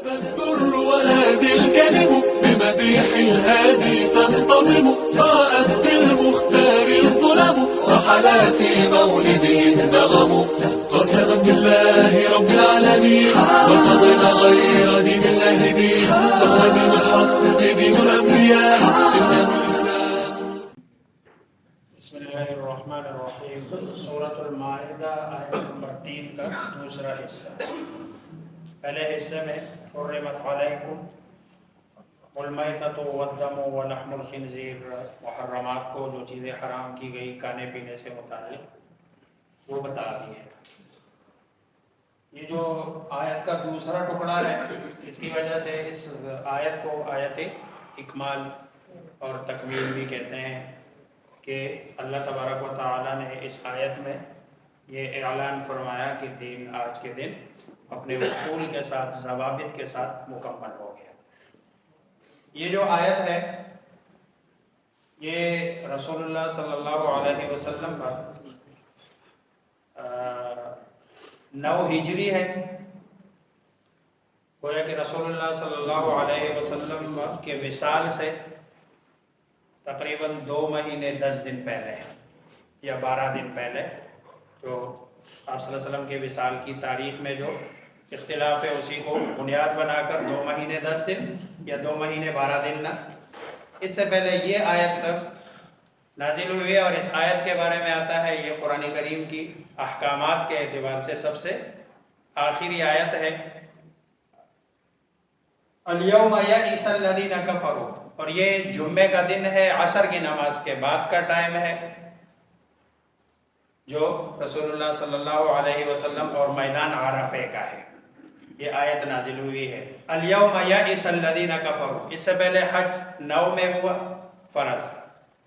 Al Durr وهادي الكلم بمديح الهادي تنتظم ضاءت بالمختار الظلم وحلا في مولده النغم قسما بالله رب العالمين وقضينا غير دين الله دين فهو دين الحق دين الأنبياء إنه الإسلام. بسم اللہ الرحمن الرحیم. سورۃ المائدہ آیت نمبر 3 کا دوسرا حصہ. پہلے حصے میں حرمت علیکم المیتۃ والدم ولحم الخنزیر، محرمات کو جو چیزیں حرام کی گئی کھانے پینے سے متعلق وہ بتا دی ہے. یہ جو آیت کا دوسرا ٹکڑا ہے اس کی وجہ سے اس آیت کو آیت اکمال اور تکمیل بھی کہتے ہیں کہ اللہ تبارک و تعالیٰ نے اس آیت میں یہ اعلان فرمایا کہ دین آج کے دن اپنے اصول کے ساتھ ضوابط کے ساتھ مکمل ہو گیا. یہ جو آیت ہے یہ رسول اللہ صلی اللہ علیہ وسلم پر 9 ہجری ہے. گویا کہ رسول اللہ صلی اللہ علیہ وسلم کے وصال سے تقریباً 2 مہینے 10 دن پہلے یا 12 دن پہلے، جو آپ صلی اللہ علیہ وسلم کے وصال کی تاریخ میں جو اختلاف ہے اسی کو بنیاد بنا کر 2 مہینے 10 دن یا 2 مہینے 12 دن نہ، اس سے پہلے یہ آیت تک نازل ہوئی ہے. اور اس آیت کے بارے میں آتا ہے یہ قرآن کریم کی احکامات کے اعتبار سے سب سے آخری آیت ہے. الیوم یئس الذین کفروا، اور یہ جمعے کا دن ہے، عصر کی نماز کے بعد کا ٹائم ہے جو رسول اللہ صلی اللہ علیہ وسلم اور میدان عرفے کا ہے. یہ آیت نازل ہوئی ہے الیوم یئس الذین کفروا. اس سے پہلے حج 9 میں ہوا فرض.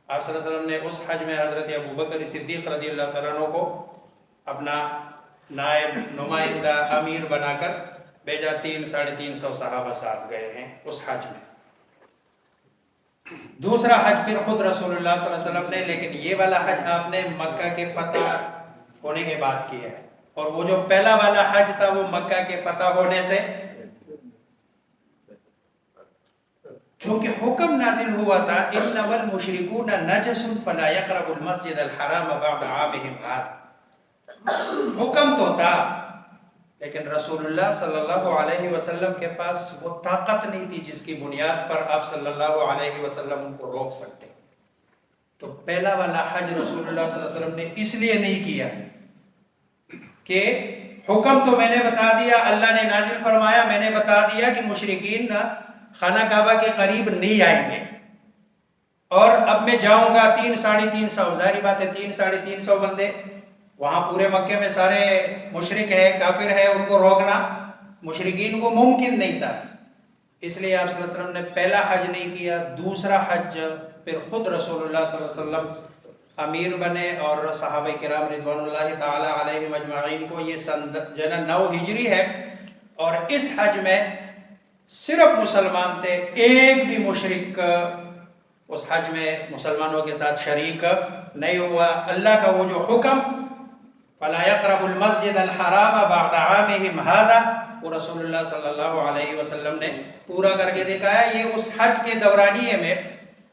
آپ صلی اللہ علیہ وسلم نے اس حج میں حضرت ابوبکر صدیق رضی اللہ تعالیٰ عنہ کو اپنا نائب نمائندہ امیر بنا کر بھیجا. 300-350 صحابہ ساتھ گئے ہیں اس حج میں. دوسرا حج پھر خود رسول اللہ صلی اللہ علیہ وسلم نے، لیکن یہ والا حج آپ نے مکہ کے فتح ہونے کے بعد کیا ہے. اور وہ جو پہلا والا حج تھا وہ مکہ کے فتح ہونے سے، چونکہ حکم نازل ہوا تھا انما المشرکون نجس فلا يقربوا المسجد الحرام بعد عامهم هذا. حکم تو تھا لیکن رسول اللہ صلی اللہ علیہ وسلم کے پاس وہ طاقت نہیں تھی جس کی بنیاد پر آپ صلی اللہ علیہ وسلم ان کو روک سکتے. تو پہلا والا حج رسول اللہ صلی اللہ علیہ وسلم نے اس لیے نہیں کیا کہ حکم تو میں نے بتا دیا، اللہ نے نازل فرمایا، میں نے بتا دیا کہ مشرکین خانہ کعبہ کے قریب نہیں آئیں گے، اور اب میں جاؤں گا 300-350، ظاہری بات ہے 300-350 بندے وہاں پورے مکے میں سارے مشرک ہے، کافر ہے، ان کو روکنا مشرکین کو ممکن نہیں تھا. اس لیے آپ صلی اللہ علیہ وسلم نے پہلا حج نہیں کیا. دوسرا حج پھر خود رسول اللہ صلی اللہ علیہ وسلم امیر بنے اور صحابہ کرام رضوان اللہ تعالی علیہم اجمعین کو یہ سن 9 ہجری ہے. اور اس حج میں صرف مسلمان تھے، ایک بھی مشرک اس حج میں مسلمانوں کے ساتھ شریک نہیں ہوا. اللہ کا وہ جو حکم فَلَا يَقْرَبُ الْمَسْجِدَ الْحَرَامَ بَعْدَ عَامِهِمْ هَذَا، وہ رسول اللہ صلی اللہ علیہ وسلم نے پورا کر کے دکھایا. یہ اس حج کے دورانیے میں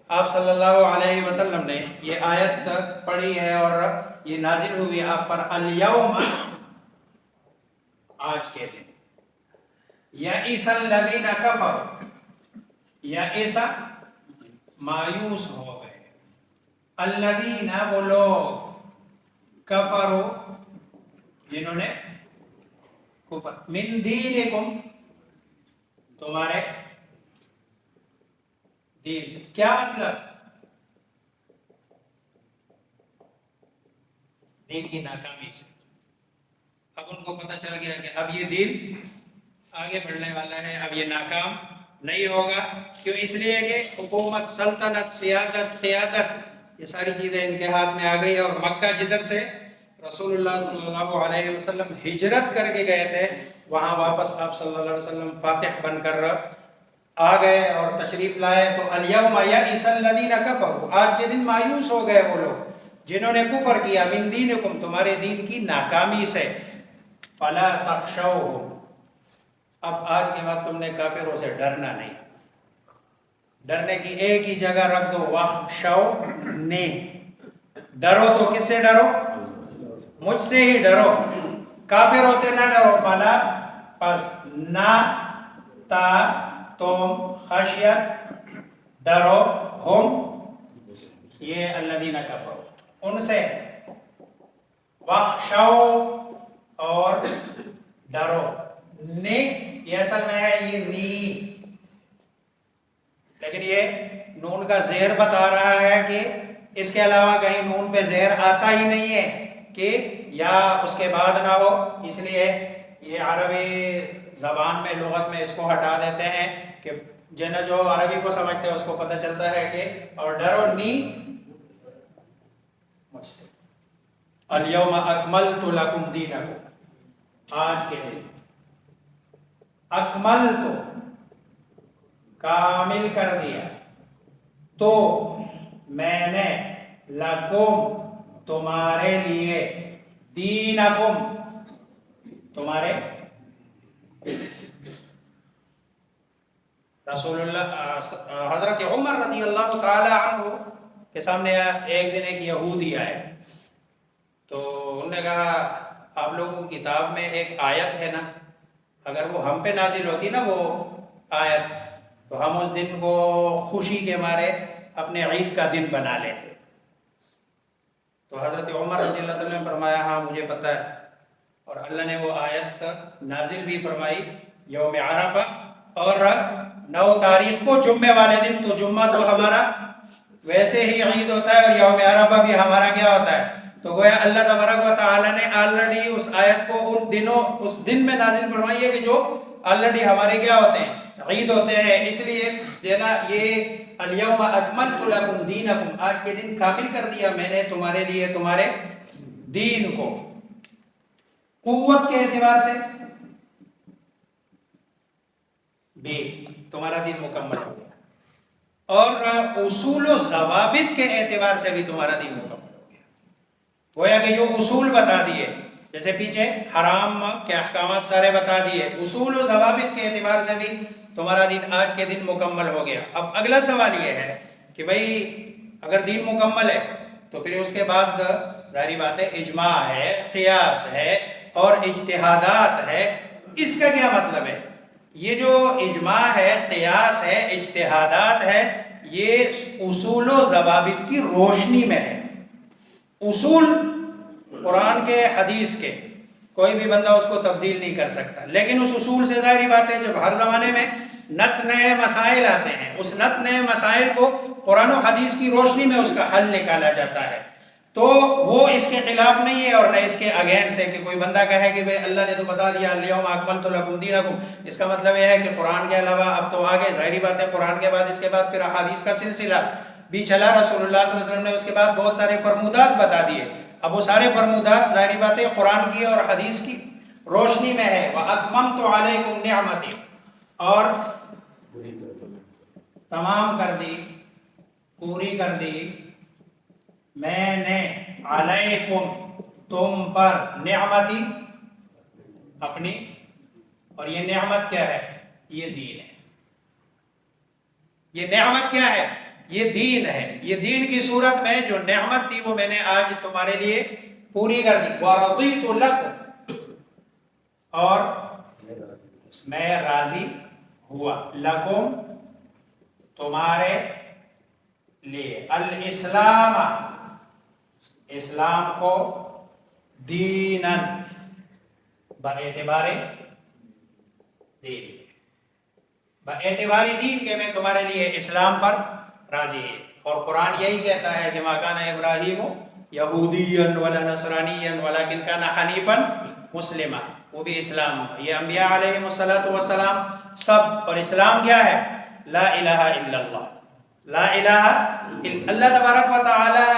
آپ صلی اللہ علیہ وسلم نے یہ آیت پڑھی ہے اور یہ نازل ہوئی آپ پر الیوم، آج کے دن. یئس الذین کفروا، یئس مایوس ہو گئے، الذین وہ لوگ، کفروا جنہوں نے کفر، من دینکم تمہارے دین سے. کیا مطلب؟ دین کی ناکامی سے. اب ان کو پتہ چل گیا کہ اب یہ دین آگے بڑھنے والا ہے، اب یہ ناکام نہیں ہوگا. کیوں؟ اس لیے کہ حکومت، سلطنت، سیادت، قیادت یہ ساری چیزیں ان کے ہاتھ میں آ گئی. اور مکہ جدھر سے رسول اللہ صلی اللہ علیہ وسلم ہجرت کر کے گئے تھے وہاں واپس آپ صلی اللہ علیہ وسلم فاتح بن کر آ گئے اور تشریف لائے. تو الیوم یئس الذین کفروا، آج کے دن مایوس ہو گئے وہ لوگ جنہوں نے کفر کیا، من دینکم تمہارے دین کی ناکامی سے. فلا تخشوہم، اب آج کے بعد تم نے کافروں سے ڈرنا نہیں. ڈرنے کی ایک ہی جگہ رکھ دو, وَخْشَوْنِی, ڈرو تو کس سے ڈرو؟ مجھ سے ہی ڈرو, کافروں سے نہ ڈرو. فلا, پس, نہ, تا, تم, خشیت, ڈرو, ہم, یہ الذین کفروا, ان سے. وَخْشَوْ, اور ڈرو. نی, یہ اصل میں ہے یہ نی, لیکن یہ نون کا زیر بتا رہا ہے کہ اس کے علاوہ کہیں نون پہ زیر آتا ہی نہیں ہے کہ یا اس کے بعد نہ ہو, اس لیے یہ عربی زبان میں لغت میں اس کو ہٹا دیتے ہیں کہ جو عربی کو سمجھتے ہیں اس کو پتہ چلتا ہے کہ اور ڈرو نی مجھ سے. الیوم اکملت لکم دینکم, آج کے دن اکملت, کامل کر دیا, تو میں نے, لکم, تمہارے لیے, دینکم, تمہارے. رسول اللہ حضرت عمر رضی اللہ تعالی عنہ کے سامنے ایک دن ایک یہودی آئے, تو انہوں نے کہا آپ لوگوں کی کتاب میں ایک آیت ہے نا, اگر وہ ہم پہ نازل ہوتی نا وہ آیت, تو ہم اس دن کو خوشی کے مارے اپنے عید کا دن بنا لیتے. تو حضرت عمر رضی اللہ عنہ نے فرمایا ہاں مجھے پتہ ہے, اور اللہ نے وہ آیت نازل بھی فرمائی یوم عرفہ, اور 9 تاریخ کو جمعے والے دن, تو جمعہ تو ہمارا ویسے ہی عید ہوتا ہے اور یوم عرفہ بھی ہمارا کیا ہوتا ہے. تو گویا اللہ تبارک و تعالی نے آلریڈی اس آیت کو ان دنوں, اس دن میں نازل فرمائی ہے کہ جو آلریڈی ہمارے کیا ہوتے ہیں, عید ہوتے ہیں. اس لیے دینا یہ الیوم اکملت لکم دینکم, آج کے دن کامل کر دیا میں نے تمہارے لیے تمہارے دین کو. قوت کے اعتبار سے بھی تمہارا دین مکمل ہو گیا, اور اصول و ضوابط کے اعتبار سے بھی تمہارا دین مکمل ہو گیا. گویا کہ جو اصول بتا دیے, جیسے پیچھے حرام کے احکامات سارے بتا دیے, اصول و ضوابط کے اعتبار سے بھی تمہارا دین آج کے دن مکمل ہو گیا. اب اگلا سوال یہ ہے کہ بھئی اگر دین مکمل ہے تو پھر اس کے بعد ظاہری بات ہے اجماع ہے, قیاس ہے اور اجتہادات ہے, اس کا کیا مطلب ہے؟ یہ جو اجماع ہے, قیاس ہے, اجتہادات ہے, یہ اصول و ضوابط کی روشنی میں ہے. اصول قرآن کے, حدیث کے, کوئی بھی بندہ اس کو تبدیل نہیں کر سکتا, لیکن اس اصول سے ظاہری بات ہے جب ہر زمانے میں نت نئے مسائل آتے ہیں, اس نت نئے مسائل کو قرآن و حدیث کی روشنی میں اس کا حل نکالا جاتا ہے. تو وہ اس کے خلاف نہیں ہے اور نہ اس کے اگینسٹ ہے کہ کوئی بندہ کہے کہ بھئی اللہ نے تو بتا دیا الیوم اکملت لکم دینکم, اس کا مطلب یہ ہے کہ قرآن کے علاوہ اب تو آگے ظاہری بات ہے قرآن کے بعد اس کے بعد پھر احادیث کا سلسلہ بھی چلا. رسول اللہ صلی اللہ علیہ وسلم نے اس کے بعد بہت سارے فرمودات بتا دیے. اب وہ سارے فرمودات ظاہری بات ہے قرآن کی اور حدیث کی روشنی میں ہے. وَأَتْمَمْتُ عَلَيْكُمْ نِعْمَتِي, اور تمام کر دی, پوری کر دی میں نے, علیکم, تم پر, نعمتی, اپنی. اور یہ نعمت کیا ہے؟ یہ دین ہے. یہ نعمت کیا ہے؟ یہ دین ہے. یہ دین کی صورت میں جو نعمت تھی وہ میں نے آج تمہارے لیے پوری کر دی. وَرَضِيتُ لَكُمْ, اور میں راضی ہوا, لکم, تمہارے لیے, الاسلام, اسلام کو, دینن, باعتبار دین, باعتبار دین کے میں تمہارے لیے اسلام پر راضی ہے. اور قرآن یہی کہتا ہے کہ ما کان ابراہیم یہودیا ولا نصرانیا ولکن کان حنیفا مسلما, وہ بھی اسلام. یہ انبیاء علیہم السلام سب, اور اسلام کیا ہے؟ لا الہ الا اللہ, لا الہ الا اللہ تبارک و تعالی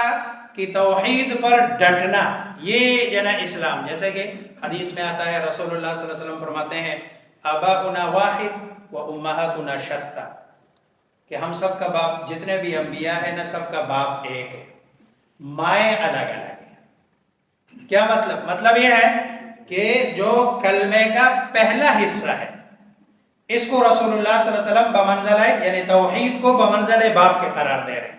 کی توحید پر ڈٹنا, یہ جو نا اسلام. جیسے کہ حدیث میں آتا ہے رسول اللہ صلی اللہ علیہ وسلم فرماتے ہیں آباؤنا واحد و امہاتنا شتیٰ, کہ ہم سب کا باپ, جتنے بھی انبیاء ہیں نا سب کا باپ ایک ہے, مائیں الگ الگ ہیں. کیا مطلب؟ مطلب یہ ہے کہ جو کلمے کا پہلا حصہ ہے اس کو رسول اللہ صلی اللہ علیہ وسلم بمنزلہ یعنی توحید کو بمنزلہ باپ کے قرار دے رہے ہیں۔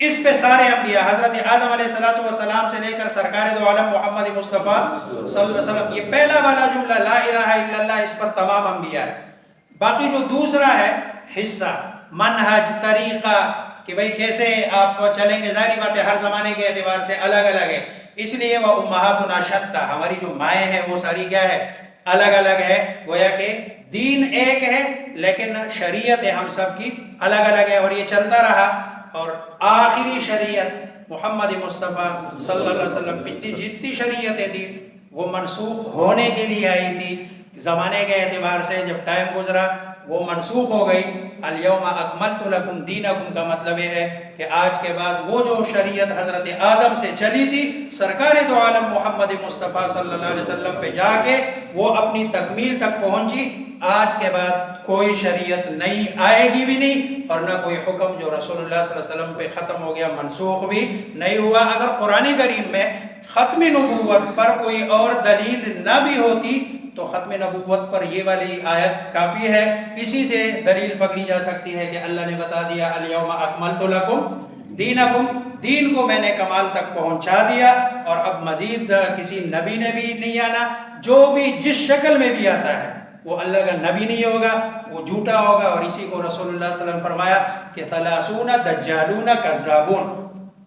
اس پہ سارے انبیاء حضرت آدم علیہ السلام سے لے کر سرکار دو عالم محمد مصطفیٰ صلی اللہ علیہ وسلم، یہ پہلا والا جملہ لا الہ الا اللہ، اس پر تمام انبیاء ہے۔ باقی جو دوسرا ہے حصہ منہج طریقہ کہ بھئی کیسے آپ چلیں گے، ظاہری بات ہے ہر زمانے کے اعتبار سے الگ الگ ہے، اس لیے وہ امہاتنا شتیٰ، ہماری جو مائیں ہیں وہ ساری کیا ہے، الگ الگ ہے، گویا کہ دین ایک ہے لیکن شریعت ہم سب کی الگ الگ ہے، اور یہ چلتا رہا، اور آخری شریعت محمد مصطفیٰ صلی اللہ علیہ وسلم جتنی شریعتیں تھی وہ منسوخ ہونے کے لیے آئی تھی، زمانے کے اعتبار سے جب ٹائم گزرا وہ منسوخ ہو گئی۔ الیوم اکملت لکم دینکم کا مطلب یہ ہے کہ آج کے بعد وہ جو شریعت حضرت آدم سے چلی تھی سرکار دو عالم محمد مصطفیٰ صلی اللہ علیہ وسلم پہ جا کے وہ اپنی تکمیل تک پہنچی، آج کے بعد کوئی شریعت نئی آئے گی بھی نہیں، اور نہ کوئی حکم جو رسول اللہ صلی اللہ علیہ وسلم پہ ختم ہو گیا منسوخ بھی نہیں ہوا۔ اگر قرآن کریم میں ختم نبوت پر کوئی اور دلیل نہ بھی ہوتی تو ختم نبوت پر یہ والی آیت کافی ہے، اسی سے دلیل پکڑی جا سکتی ہے کہ اللہ نے بتا دیا الیوم اکملت لکم دینکم، دین کو میں نے کمال تک پہنچا دیا، اور اب مزید کسی نبی نے بھی نہیں آنا، جو بھی جس شکل میں بھی آتا ہے وہ اللہ کا نبی نہیں ہوگا، وہ جھوٹا ہوگا، اور اسی کو رسول اللہ صلی اللہ علیہ وسلم فرمایا کہ 30 دجالون کذابون،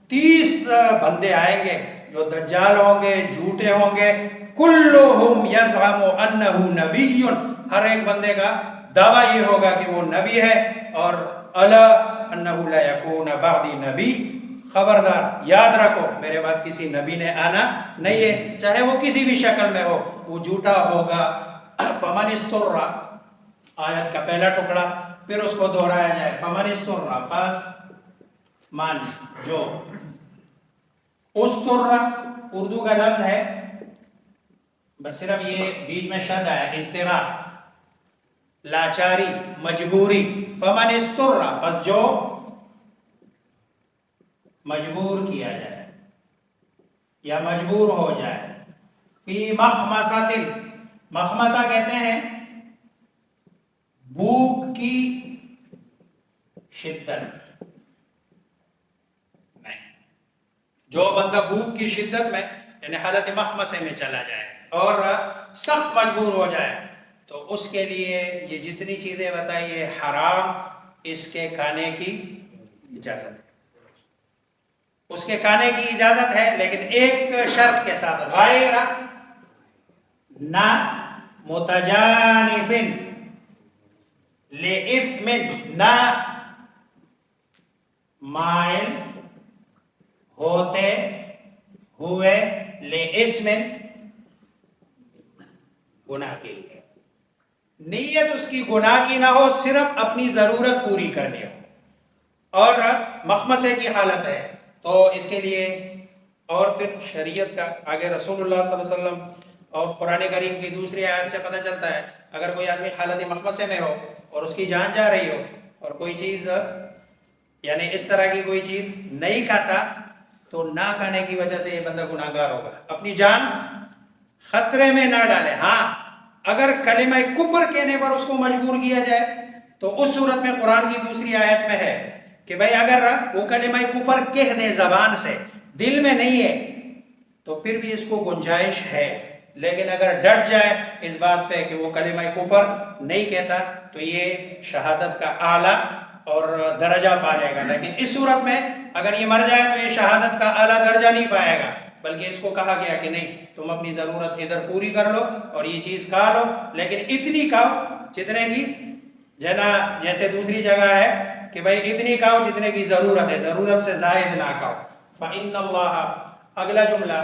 30 بندے آئیں گے جو دجال ہوں گے، جھوٹے ہوں گے، کلہم یزعم انہ نبی، ہر ایک بندے کا دعویٰ یہ ہوگا کہ وہ نبی ہے، اور الا انہ لا یکون بعدی نبی، خبردار یاد رکھو میرے بعد کسی نبی نے آنا نہیں ہے، چاہے وہ کسی بھی شکل میں ہو، وہ جھوٹا ہوگا۔ فمن استر، آیت کا پہلا ٹکڑا، پھر اس کو دہرایا جائے، فمن استر پاس مان جو، استر اردو کا لفظ ہے، بس صرف یہ بیچ میں شد ہے، استرا لاچاری مجبوری، فمن استر بس جو مجبور کیا جائے یا مجبور ہو جائے، فی مخمصۃ، مخمصہ کہتے ہیں بھوک کی شدت، جو بندہ بھوک کی شدت میں یعنی حالت مخمصے میں چلا جائے اور سخت مجبور ہو جائے، تو اس کے لیے یہ جتنی چیزیں بتائیے حرام، اس کے کھانے کی اجازت ہے، اس کے کھانے کی اجازت ہے، لیکن ایک شرط کے ساتھ، غیر نہ متجانف لإثم، نہ مائل ہوتے ہوئے لإثم، گناہ کے لیے، نیت اس کی گناہ کی نہ ہو، صرف اپنی ضرورت پوری کرنی ہو، اور مخمصے کی حالت ہے تو اس کے لیے، اور پھر شریعت کا آگے رسول اللہ صلی اللہ علیہ وسلم اور قرآن کریم کی دوسری آیت سے پتہ چلتا ہے، اگر کوئی آدمی حالت مخمصے میں ہو اور اس کی جان جا رہی ہو اور کوئی چیز یعنی اس طرح کی کوئی چیز نہیں کھاتا تو نہ کھانے کی وجہ سے یہ بندہ گناہ گار ہوگا، اپنی جان خطرے میں نہ ڈالے۔ ہاں اگر کلمہ کفر کہنے پر اس کو مجبور کیا جائے تو اس صورت میں قرآن کی دوسری آیت میں ہے کہ بھائی اگر وہ کلمہ کفر کہہ دے زبان سے، دل میں نہیں ہے، تو پھر بھی اس کو گنجائش ہے، لیکن اگر ڈٹ جائے اس بات پہ کہ وہ کلمہ کفر نہیں کہتا تو یہ شہادت کا اعلیٰ اور درجہ پا لے گا، لیکن اس صورت میں اگر یہ مر جائے تو یہ شہادت کا اعلیٰ درجہ نہیں پائے گا، بلکہ اس کو کہا گیا کہ نہیں تم اپنی ضرورت ادھر پوری کر لو اور یہ چیز کھا لو، لیکن اتنی کھاؤ جتنے کی جیسے دوسری جگہ ہے کہ بھائی اتنی کھاؤ جتنے کی ضرورت ہے، ضرورت سے زائد نہ کھاؤ۔ فَإِنَّ اللَّهَ، اگلا جملہ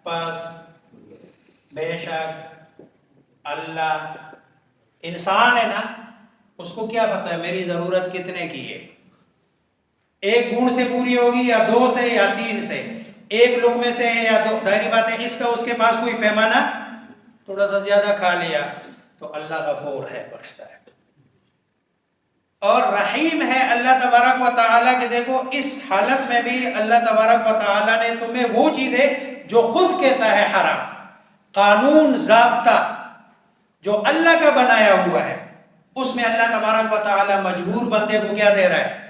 پاس، بے شک اللہ، انسان ہے نا، اس کو کیا پتا ہے میری ضرورت کتنے کی ہے، ایک گھونٹ سے پوری ہوگی یا 2 سے یا 3 سے، ایک لقمے سے ہے یا 2، ظاہری بات ہے اس کا اس کے پاس کوئی پیمانہ، تھوڑا سا زیادہ کھا لیا تو اللہ غفور ہے، بخشتا ہے اور رحیم ہے اللہ تبارک و تعالیٰ کہ دیکھو اس حالت میں بھی اللہ تبارک و تعالیٰ نے تمہیں وہ چیزیں جو خود کہتا ہے حرام، قانون ضابطہ جو اللہ کا بنایا ہوا ہے، اس میں اللہ تبارک و تعالی مجبور بندے کو کیا دے رہا ہے؟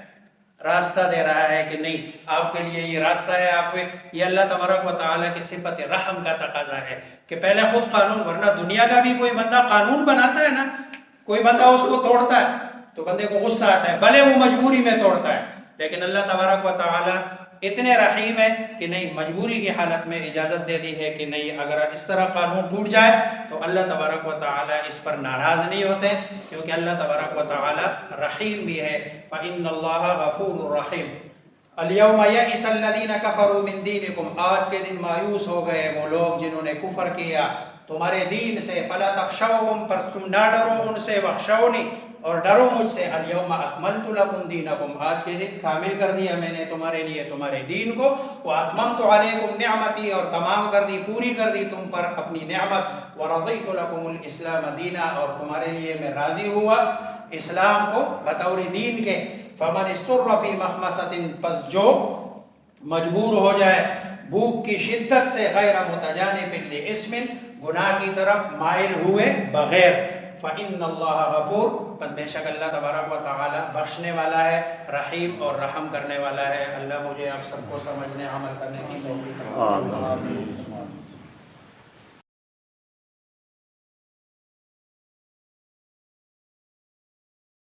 راستہ دے رہا ہے کہ نہیں آپ کے لیے یہ راستہ ہے، آپ کو یہ اللہ تبارک و تعالیٰ کی صفت رحم کا تقاضا ہے کہ پہلے خود قانون، ورنہ دنیا کا بھی کوئی بندہ قانون بناتا ہے نا، کوئی بندہ اس کو توڑتا ہے تو بندے کو غصہ آتا ہے، بھلے وہ مجبوری میں توڑتا ہے، لیکن اللہ تبارک و تعالیٰ اتنے رحیم ہے کہ نہیں، مجبوری کی حالت میں اجازت دے دی ہے کہ نہیں، اگر اس طرح قانون ٹوٹ جائے تو اللہ تبارک و تعالیٰ اس پر ناراض نہیں ہوتے، کیونکہ اللہ تبارک و تعالیٰ رحیم بھی ہے۔ فَإِنَّ اللَّهَ غَفُورٌ رَحِيمٌ۔ الْيَوْمَ يَئِسَ الَّذِينَ كَفَرُوا مِن دِينِكُمْ، آج کے دن مایوس ہو گئے وہ لوگ جنہوں نے کفر کیا تمہارے دین سے، فَلَا تَخْشَوْهُمْ، پس تم نہ ڈرو ان سے، وَاخْشَوْنِي، اور ڈرو مجھ سے، الْيَوْمَ أَكْمَلْتُ لَكُمْ دِينَكُمْ، آج کے دن کامل کر دیا میں نے تمہارے لیے تمہارے دین کو، وَأَتْمَمْتُ عَلَيْكُمْ نِعْمَتِي، اور تمام کر دی، پوری کر دی تم پر اپنی نعمت، وَرَضِيتُ لَكُمُ الْإِسْلَامَ دِينًا، اور تمہارے لیے میں راضی ہوا اسلام کو بطور دین کے، فَمَنِ اسْتُرَّ فِي مَخْمَصَةٍ، پس جو مجبور ہو جائے بھوک کی شدت سے، غیر متجانف لِإِثْمٍ، گناہ کی طرف مائل ہوئے بغیر، فَإِنَّ اللَّهَ غَفُورٌ، پس بے شک اللہ تبارک و تعالی بخشنے والا ہے، رحیم اور رحم کرنے والا ہے۔ اللہ مجھے آپ سب کو سمجھنے عمل کرنے کی توفیق عطا فرمائے۔